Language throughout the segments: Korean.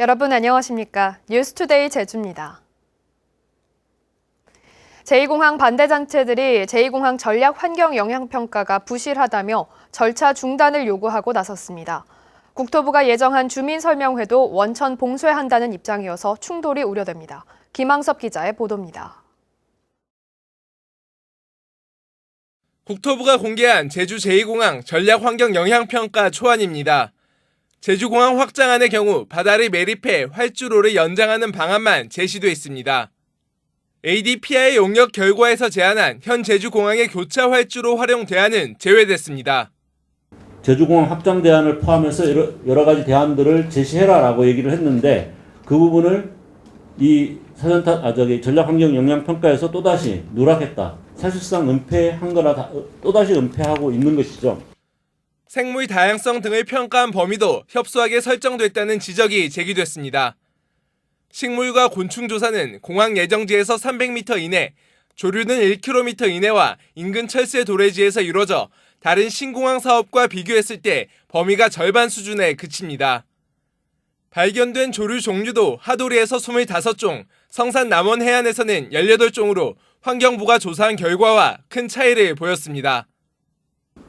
여러분 안녕하십니까? 뉴스투데이 제주입니다. 제2공항 반대 단체들이 제2공항 전략 환경 영향평가가 부실하다며 절차 중단을 요구하고 나섰습니다. 국토부가 예정한 주민설명회도 원천 봉쇄한다는 입장이어서 충돌이 우려됩니다. 김항섭 기자의 보도입니다. 국토부가 공개한 제주 제2공항 전략 환경 영향평가 초안입니다. 제주공항 확장안의 경우 바다를 매립해 활주로를 연장하는 방안만 제시돼 있습니다. ADPI 용역 결과에서 제안한 현 제주공항의 교차 활주로 활용 대안은 제외됐습니다. 제주공항 확장 대안을 포함해서 여러 가지 대안들을 제시해라라고 얘기를 했는데 그 부분을 이 전략 환경 영향 평가에서 또다시 누락했다. 사실상 은폐한 거라 또다시 은폐하고 있는 것이죠. 생물 다양성 등을 평가한 범위도 협소하게 설정됐다는 지적이 제기됐습니다. 식물과 곤충 조사는 공항 예정지에서 300m 이내, 조류는 1km 이내와 인근 철새 도래지에서 이루어져 다른 신공항 사업과 비교했을 때 범위가 절반 수준에 그칩니다. 발견된 조류 종류도 하도리에서 25종, 성산 남원 해안에서는 18종으로 환경부가 조사한 결과와 큰 차이를 보였습니다.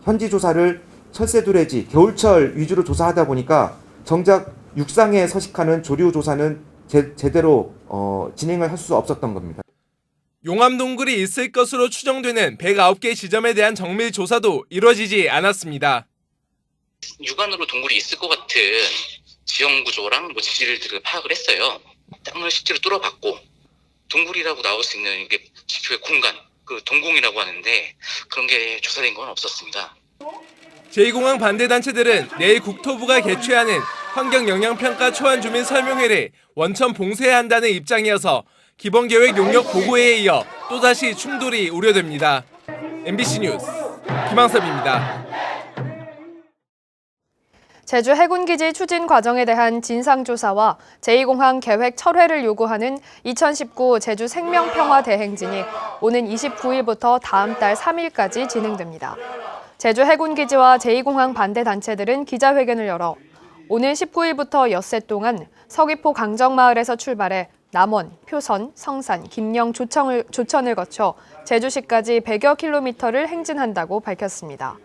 현지 조사를 철새두레지, 겨울철 위주로 조사하다 보니까 정작 육상에 서식하는 조류 조사는 제대로 진행을 할 수 없었던 겁니다. 용암동굴이 있을 것으로 추정되는 109개 지점에 대한 정밀 조사도 이루어지지 않았습니다. 육안으로 동굴이 있을 것 같은 지형 구조랑 지질들을 파악을 했어요. 땅을 실제로 뚫어봤고 동굴이라고 나올 수 있는 게 지표의 공간, 그 동공이라고 하는데 그런 게 조사된 건 없었습니다. 제2공항 반대단체들은 내일 국토부가 개최하는 환경영향평가 초안 주민 설명회를 원천 봉쇄해야 한다는 입장이어서 기본계획 용역 보고회에 이어 또다시 충돌이 우려됩니다. MBC 뉴스 김항섭입니다. 제주 해군기지 추진 과정에 대한 진상조사와 제2공항 계획 철회를 요구하는 2019 제주 생명평화대행진이 오는 29일부터 다음 달 3일까지 진행됩니다. 제주 해군기지와 제2공항 반대 단체들은 기자회견을 열어 오는 19일부터 엿새 동안 서귀포 강정마을에서 출발해 남원, 표선, 성산, 김영, 조천을 거쳐 제주시까지 100여 킬로미터를 행진한다고 밝혔습니다.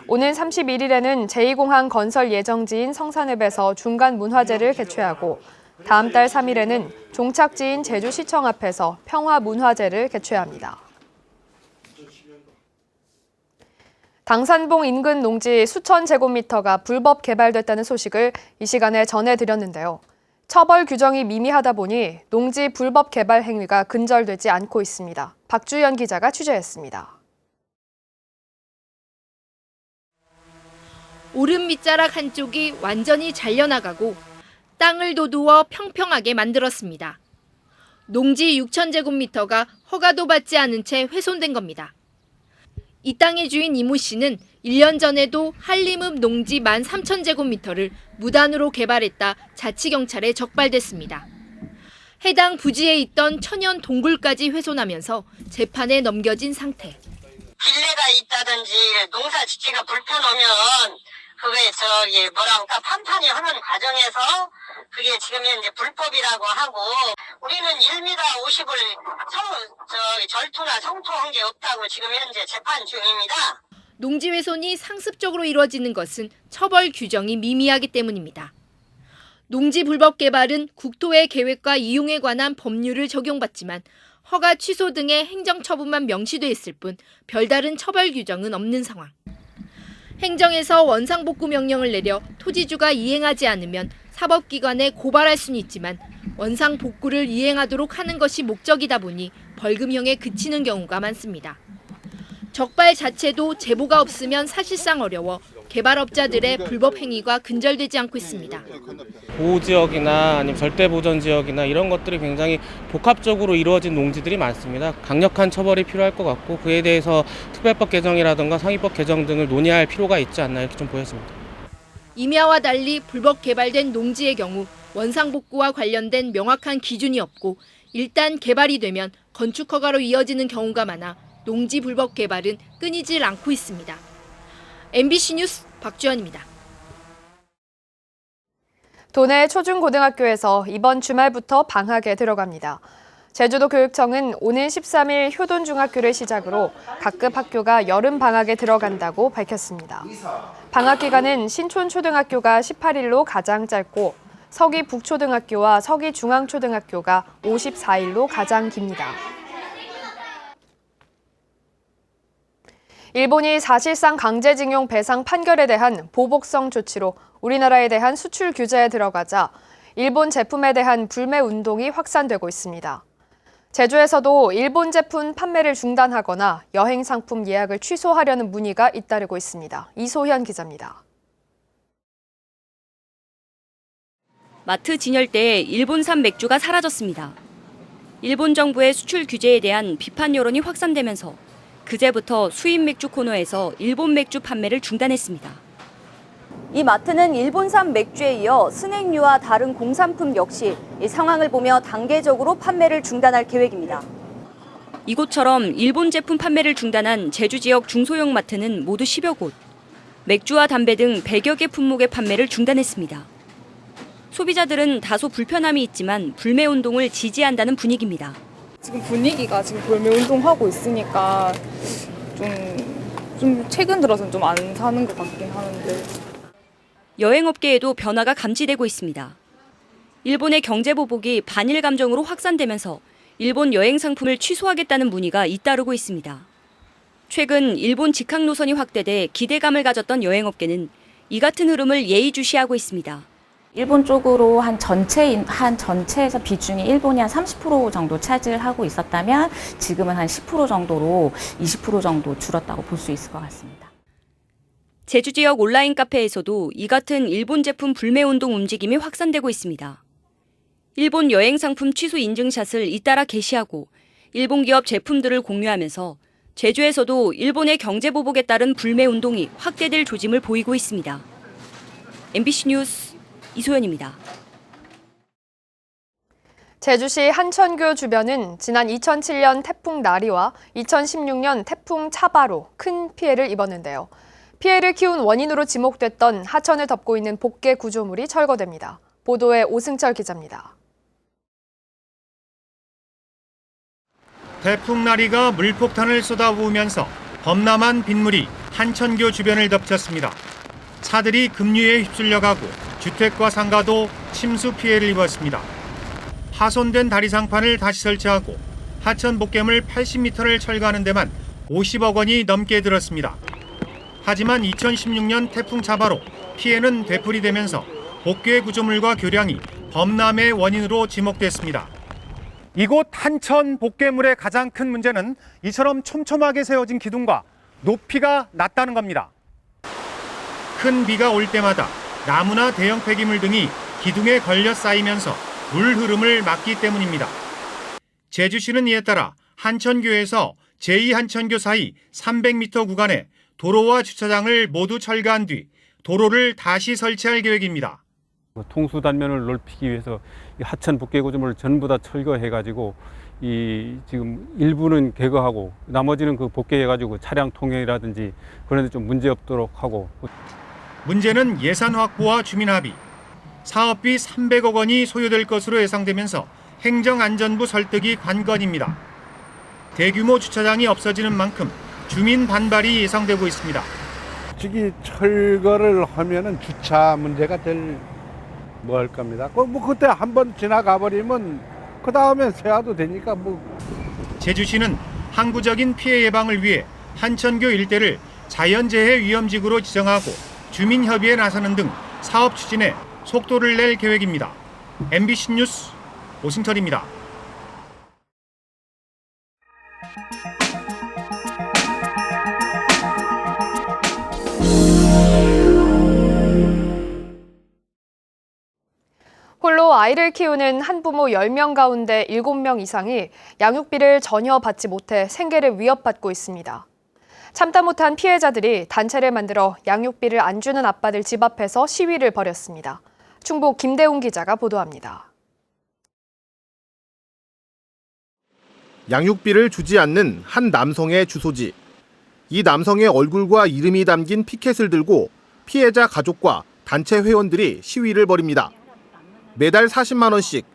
오는 31일에는 제2공항 건설 예정지인 성산읍에서 중간 문화제를 개최하고 다음 달 3일에는 종착지인 제주시청 앞에서 평화문화제를 개최합니다. 당산봉 인근 농지 수천 제곱미터가 불법 개발됐다는 소식을 이 시간에 전해드렸는데요. 처벌 규정이 미미하다 보니 농지 불법 개발 행위가 근절되지 않고 있습니다. 박주연 기자가 취재했습니다. 오름 밑자락 한쪽이 완전히 잘려나가고 땅을 도두어 평평하게 만들었습니다. 농지 6,000제곱미터가 허가도 받지 않은 채 훼손된 겁니다. 이 땅의 주인 이모 씨는 1년 전에도 한림읍 농지 13,000제곱미터를 무단으로 개발했다 자치경찰에 적발됐습니다. 해당 부지에 있던 천연 동굴까지 훼손하면서 재판에 넘겨진 상태. 빌레가 있다든지 농사 짓기가 불편하면 그게 판판이 하는 과정에서 그게 지금 이제 불법이라고 하고 우리는 1m 50을 절투나 성토한 게 없다고 지금 현재 재판 중입니다. 농지 훼손이 상습적으로 이루어지는 것은 처벌 규정이 미미하기 때문입니다. 농지 불법 개발은 국토의 계획과 이용에 관한 법률을 적용받지만 허가 취소 등의 행정처분만 명시돼 있을 뿐 별다른 처벌 규정은 없는 상황. 행정에서 원상복구 명령을 내려 토지주가 이행하지 않으면 사법기관에 고발할 수는 있지만 원상복구를 이행하도록 하는 것이 목적이다 보니 벌금형에 그치는 경우가 많습니다. 적발 자체도 제보가 없으면 사실상 어려워 개발업자들의 불법 행위가 근절되지 않고 있습니다. 보호지역이나 아니면 절대보전지역이나 이런 것들이 굉장히 복합적으로 이루어진 농지들이 많습니다. 강력한 처벌이 필요할 것 같고 그에 대해서 특별법 개정이라든가 상위법 개정 등을 논의할 필요가 있지 않나 이렇게 좀 보였습니다. 임야와 달리 불법 개발된 농지의 경우 원상복구와 관련된 명확한 기준이 없고 일단 개발이 되면 건축 허가로 이어지는 경우가 많아 농지 불법 개발은 끊이질 않고 있습니다. MBC 뉴스 박주연입니다. 도내 초중고등학교에서 이번 주말부터 방학에 들어갑니다. 제주도 교육청은 오는 13일 효돈중학교를 시작으로 각급 학교가 여름 방학에 들어간다고 밝혔습니다. 방학 기간은 신촌초등학교가 18일로 가장 짧고 서귀북초등학교와 서귀중앙초등학교가 54일로 가장 깁니다. 일본이 사실상 강제징용 배상 판결에 대한 보복성 조치로 우리나라에 대한 수출 규제에 들어가자 일본 제품에 대한 불매 운동이 확산되고 있습니다. 제주에서도 일본 제품 판매를 중단하거나 여행 상품 예약을 취소하려는 문의가 잇따르고 있습니다. 이소현 기자입니다. 마트 진열대에 일본산 맥주가 사라졌습니다. 일본 정부의 수출 규제에 대한 비판 여론이 확산되면서 그제부터 수입 맥주 코너에서 일본 맥주 판매를 중단했습니다. 이 마트는 일본산 맥주에 이어 스낵류와 다른 공산품 역시 이 상황을 보며 단계적으로 판매를 중단할 계획입니다. 이곳처럼 일본 제품 판매를 중단한 제주 지역 중소형 마트는 모두 10여 곳. 맥주와 담배 등 100여 개 품목의 판매를 중단했습니다. 소비자들은 다소 불편함이 있지만 불매 운동을 지지한다는 분위기입니다. 지금 분위기가 지금 불매 운동하고 있으니까 좀 최근 들어서는 좀 안 사는 것 같긴 하는데. 여행업계에도 변화가 감지되고 있습니다. 일본의 경제보복이 반일 감정으로 확산되면서 일본 여행 상품을 취소하겠다는 문의가 잇따르고 있습니다. 최근 일본 직항 노선이 확대돼 기대감을 가졌던 여행업계는 이 같은 흐름을 예의주시하고 있습니다. 일본 쪽으로 한 전체에서 비중이 일본이 한 30% 정도 차지를 하고 있었다면 지금은 한 10% 정도로 20% 정도 줄었다고 볼 수 있을 것 같습니다. 제주 지역 온라인 카페에서도 이 같은 일본 제품 불매 운동 움직임이 확산되고 있습니다. 일본 여행 상품 취소 인증샷을 잇따라 게시하고 일본 기업 제품들을 공유하면서 제주에서도 일본의 경제 보복에 따른 불매 운동이 확대될 조짐을 보이고 있습니다. MBC 뉴스 이소연입니다. 제주시 한천교 주변은 지난 2007년 태풍 나리와 2016년 태풍 차바로 큰 피해를 입었는데요. 피해를 키운 원인으로 지목됐던 하천을 덮고 있는 복개 구조물이 철거됩니다. 보도에 오승철 기자입니다. 태풍 나리가 물폭탄을 쏟아부으면서 범람한 빗물이 한천교 주변을 덮쳤습니다. 차들이 급류에 휩쓸려가고 주택과 상가도 침수 피해를 입었습니다. 파손된 다리상판을 다시 설치하고 하천 복개물 80m를 철거하는 데만 50억 원이 넘게 들었습니다. 하지만 2016년 태풍 차바로 피해는 되풀이되면서 복개 구조물과 교량이 범람의 원인으로 지목됐습니다. 이곳 한천 복개물의 가장 큰 문제는 이처럼 촘촘하게 세워진 기둥과 높이가 낮다는 겁니다. 큰 비가 올 때마다 나무나 대형 폐기물 등이 기둥에 걸려 쌓이면서 물 흐름을 막기 때문입니다. 제주시는 이에 따라 한천교에서 제2한천교 사이 300m 구간에 도로와 주차장을 모두 철거한 뒤 도로를 다시 설치할 계획입니다. 통수 단면을 넓히기 위해서 하천 복개 구조물을 전부 다 철거해가지고 지금 일부는 개거하고 나머지는 그 복개해가지고 차량 통행이라든지 그런 데 좀 문제 없도록 하고. 문제는 예산 확보와 주민 합의. 사업비 300억 원이 소요될 것으로 예상되면서 행정안전부 설득이 관건입니다. 대규모 주차장이 없어지는 만큼 주민 반발이 예상되고 있습니다. 솔직히 철거를 하면은 주차 문제가 뭐 할 겁니다. 그때 한번 지나가 버리면 그 다음엔 세워도 되니까 제주시는 항구적인 피해 예방을 위해 한천교 일대를 자연재해 위험지구로 지정하고 주민 협의에 나서는 등 사업 추진에 속도를 낼 계획입니다. MBC 뉴스 오승철입니다. 홀로 아이를 키우는 한부모 10명 가운데 7명 이상이 양육비를 전혀 받지 못해 생계를 위협받고 있습니다. 참다 못한 피해자들이 단체를 만들어 양육비를 안 주는 아빠들 집 앞에서 시위를 벌였습니다. 충북 김대웅 기자가 보도합니다. 양육비를 주지 않는 한 남성의 주소지. 이 남성의 얼굴과 이름이 담긴 피켓을 들고 피해자 가족과 단체 회원들이 시위를 벌입니다. 매달 40만 원씩,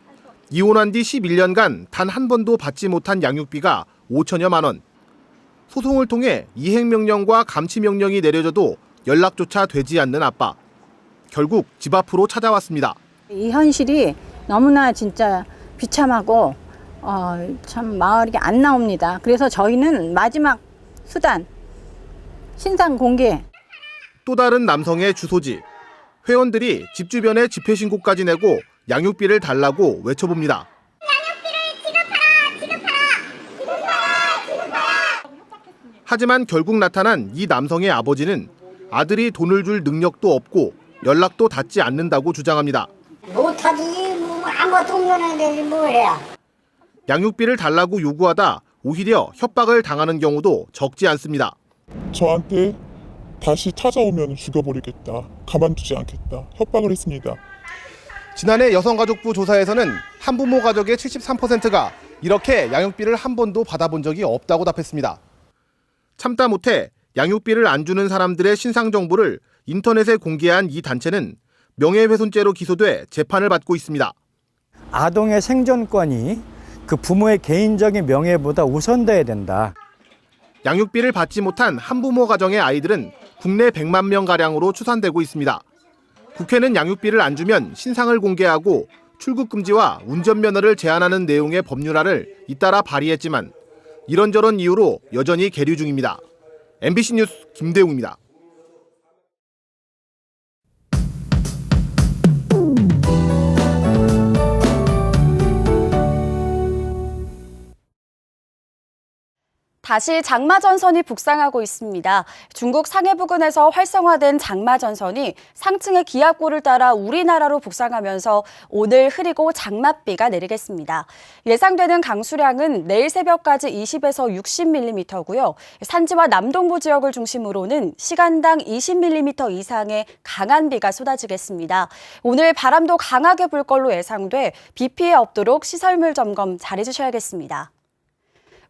이혼한 뒤 11년간 단 한 번도 받지 못한 양육비가 5천여만 원. 소송을 통해 이행명령과 감치명령이 내려져도 연락조차 되지 않는 아빠. 결국 집 앞으로 찾아왔습니다. 이 현실이 너무나 진짜 비참하고 참 마을이 안 나옵니다. 그래서 저희는 마지막 수단, 신상 공개. 또 다른 남성의 주소지. 회원들이 집 주변에 집회 신고까지 내고 양육비를 달라고 외쳐봅니다. 하지만 결국 나타난 이 남성의 아버지는 아들이 돈을 줄 능력도 없고 연락도 닿지 않는다고 주장합니다. 못하지, 뭐 아무것도 없는데 뭐 해야. 양육비를 달라고 요구하다 오히려 협박을 당하는 경우도 적지 않습니다. 저한테 다시 찾아오면 죽여버리겠다, 가만두지 않겠다 협박을 했습니다. 지난해 여성가족부 조사에서는 한부모 가족의 73%가 이렇게 양육비를 한 번도 받아본 적이 없다고 답했습니다. 참다 못해 양육비를 안 주는 사람들의 신상 정보를 인터넷에 공개한 이 단체는 명예훼손죄로 기소돼 재판을 받고 있습니다. 아동의 생존권이 그 부모의 개인적인 명예보다 우선돼야 된다. 양육비를 받지 못한 한부모 가정의 아이들은 국내 100만 명가량으로 추산되고 있습니다. 국회는 양육비를 안 주면 신상을 공개하고 출국 금지와 운전면허를 제한하는 내용의 법률안을 잇따라 발의했지만 이런저런 이유로 여전히 계류 중입니다. MBC 뉴스 김대웅입니다. 다시 장마전선이 북상하고 있습니다. 중국 상해 부근에서 활성화된 장마전선이 상층의 기압골을 따라 우리나라로 북상하면서 오늘 흐리고 장맛비가 내리겠습니다. 예상되는 강수량은 내일 새벽까지 20에서 60mm고요. 산지와 남동부 지역을 중심으로는 시간당 20mm 이상의 강한 비가 쏟아지겠습니다. 오늘 바람도 강하게 불 걸로 예상돼 비 피해 없도록 시설물 점검 잘해주셔야겠습니다.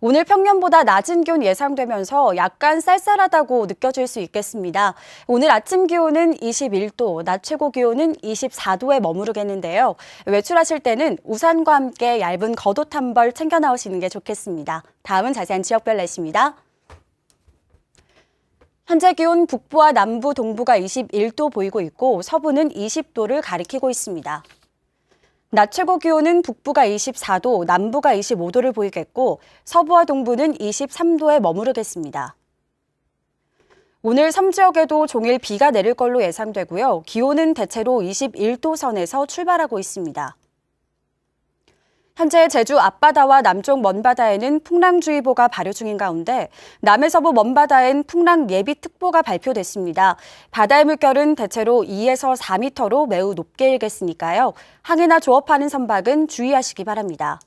오늘 평년보다 낮은 기온 예상되면서 약간 쌀쌀하다고 느껴질 수 있겠습니다. 오늘 아침 기온은 21도, 낮 최고 기온은 24도에 머무르겠는데요. 외출하실 때는 우산과 함께 얇은 겉옷 한 벌 챙겨 나오시는 게 좋겠습니다. 다음은 자세한 지역별 날씨입니다. 현재 기온 북부와 남부, 동부가 21도 보이고 있고 서부는 20도를 가리키고 있습니다. 낮 최고 기온은 북부가 24도, 남부가 25도를 보이겠고 서부와 동부는 23도에 머무르겠습니다. 오늘 섬 지역에도 종일 비가 내릴 걸로 예상되고요. 기온은 대체로 21도 선에서 출발하고 있습니다. 현재 제주 앞바다와 남쪽 먼바다에는 풍랑주의보가 발효 중인 가운데 남해서부 먼바다엔 풍랑예비특보가 발표됐습니다. 바다의 물결은 대체로 2에서 4m로 매우 높게 일겠으니까요. 항해나 조업하는 선박은 주의하시기 바랍니다.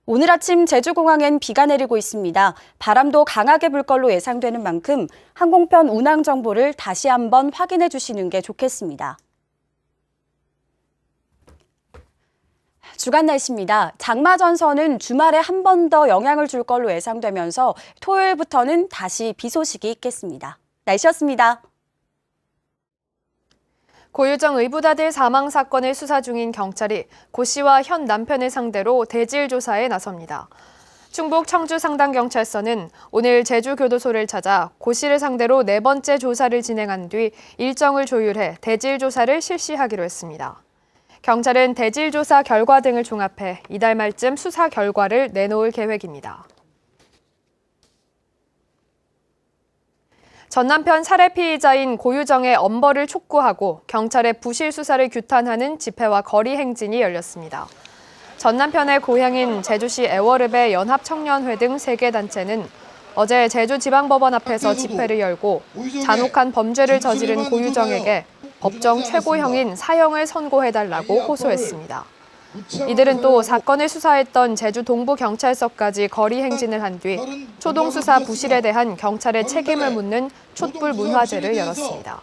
오늘 아침 제주공항엔 비가 내리고 있습니다. 바람도 강하게 불 걸로 예상되는 만큼 항공편 운항 정보를 다시 한번 확인해 주시는 게 좋겠습니다. 주간 날씨입니다. 장마전선은 주말에 한 번 더 영향을 줄 걸로 예상되면서 토요일부터는 다시 비 소식이 있겠습니다. 날씨였습니다. 고유정 의붓아들 사망 사건을 수사 중인 경찰이 고 씨와 현 남편을 상대로 대질 조사에 나섭니다. 충북 청주 상당경찰서는 오늘 제주교도소를 찾아 고 씨를 상대로 4번째 조사를 진행한 뒤 일정을 조율해 대질 조사를 실시하기로 했습니다. 경찰은 대질 조사 결과 등을 종합해 이달 말쯤 수사 결과를 내놓을 계획입니다. 전 남편 살해 피의자인 고유정의 엄벌을 촉구하고 경찰의 부실 수사를 규탄하는 집회와 거리 행진이 열렸습니다. 전 남편의 고향인 제주시 애월읍의 연합청년회 등 3개 단체는 어제 제주지방법원 앞에서 집회를 열고 잔혹한 범죄를 저지른 고유정에게 법정 최고형인 사형을 선고해달라고 호소했습니다. 이들은 또 사건을 수사했던 제주 동부경찰서까지 거리 행진을 한 뒤 초동수사 부실에 대한 경찰의 책임을 묻는 촛불 문화제를 열었습니다.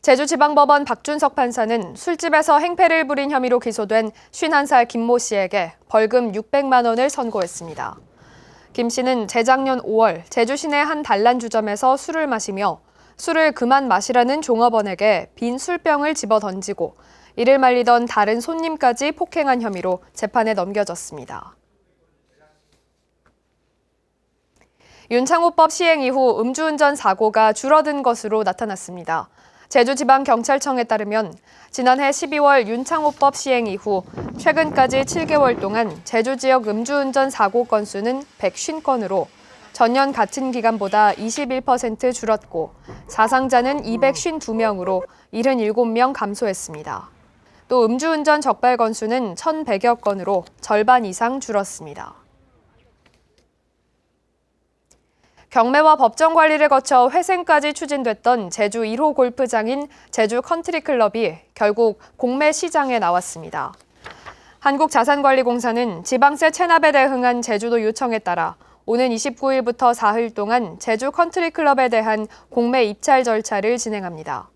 제주지방법원 박준석 판사는 술집에서 행패를 부린 혐의로 기소된 51살 김모 씨에게 벌금 600만 원을 선고했습니다. 김 씨는 재작년 5월 제주 시내 한 단란주점에서 술을 마시며 술을 그만 마시라는 종업원에게 빈 술병을 집어 던지고 이를 말리던 다른 손님까지 폭행한 혐의로 재판에 넘겨졌습니다. 윤창호법 시행 이후 음주운전 사고가 줄어든 것으로 나타났습니다. 제주지방경찰청에 따르면 지난해 12월 윤창호법 시행 이후 최근까지 7개월 동안 제주 지역 음주운전 사고 건수는 150건으로 전년 같은 기간보다 21% 줄었고 사상자는 252명으로 77명 감소했습니다. 또 음주운전 적발 건수는 1,100여 건으로 절반 이상 줄었습니다. 경매와 법정 관리를 거쳐 회생까지 추진됐던 제주 1호 골프장인 제주 컨트리클럽이 결국 공매 시장에 나왔습니다. 한국자산관리공사는 지방세 체납에 대응한 제주도 요청에 따라 오는 29일부터 4일 동안 제주 컨트리클럽에 대한 공매 입찰 절차를 진행합니다.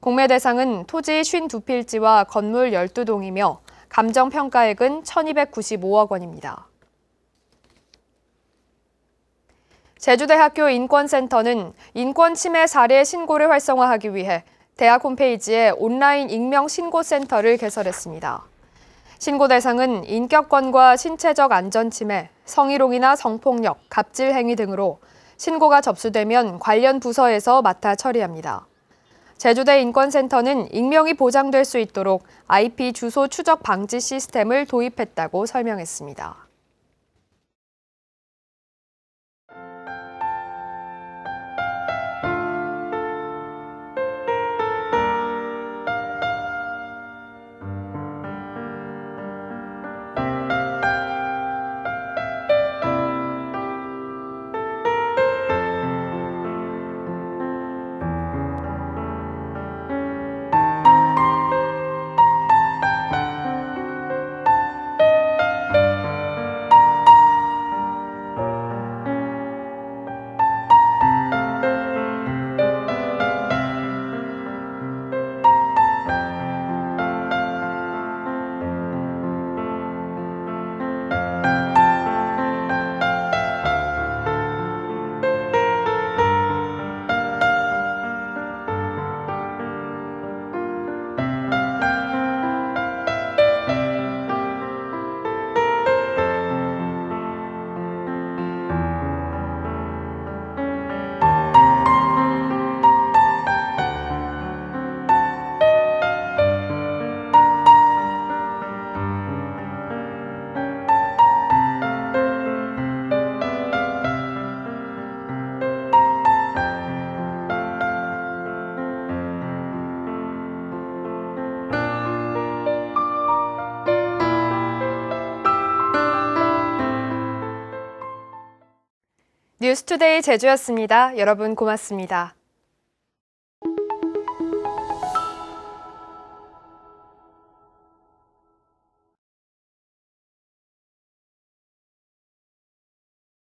공매 대상은 토지 52필지와 건물 12동이며 감정평가액은 1,295억 원입니다. 제주대학교 인권센터는 인권 침해 사례 신고를 활성화하기 위해 대학 홈페이지에 온라인 익명 신고센터를 개설했습니다. 신고 대상은 인격권과 신체적 안전 침해, 성희롱이나 성폭력, 갑질 행위 등으로 신고가 접수되면 관련 부서에서 맡아 처리합니다. 제주대 인권센터는 익명이 보장될 수 있도록 IP 주소 추적 방지 시스템을 도입했다고 설명했습니다. 뉴스투데이 제주였습니다. 여러분 고맙습니다.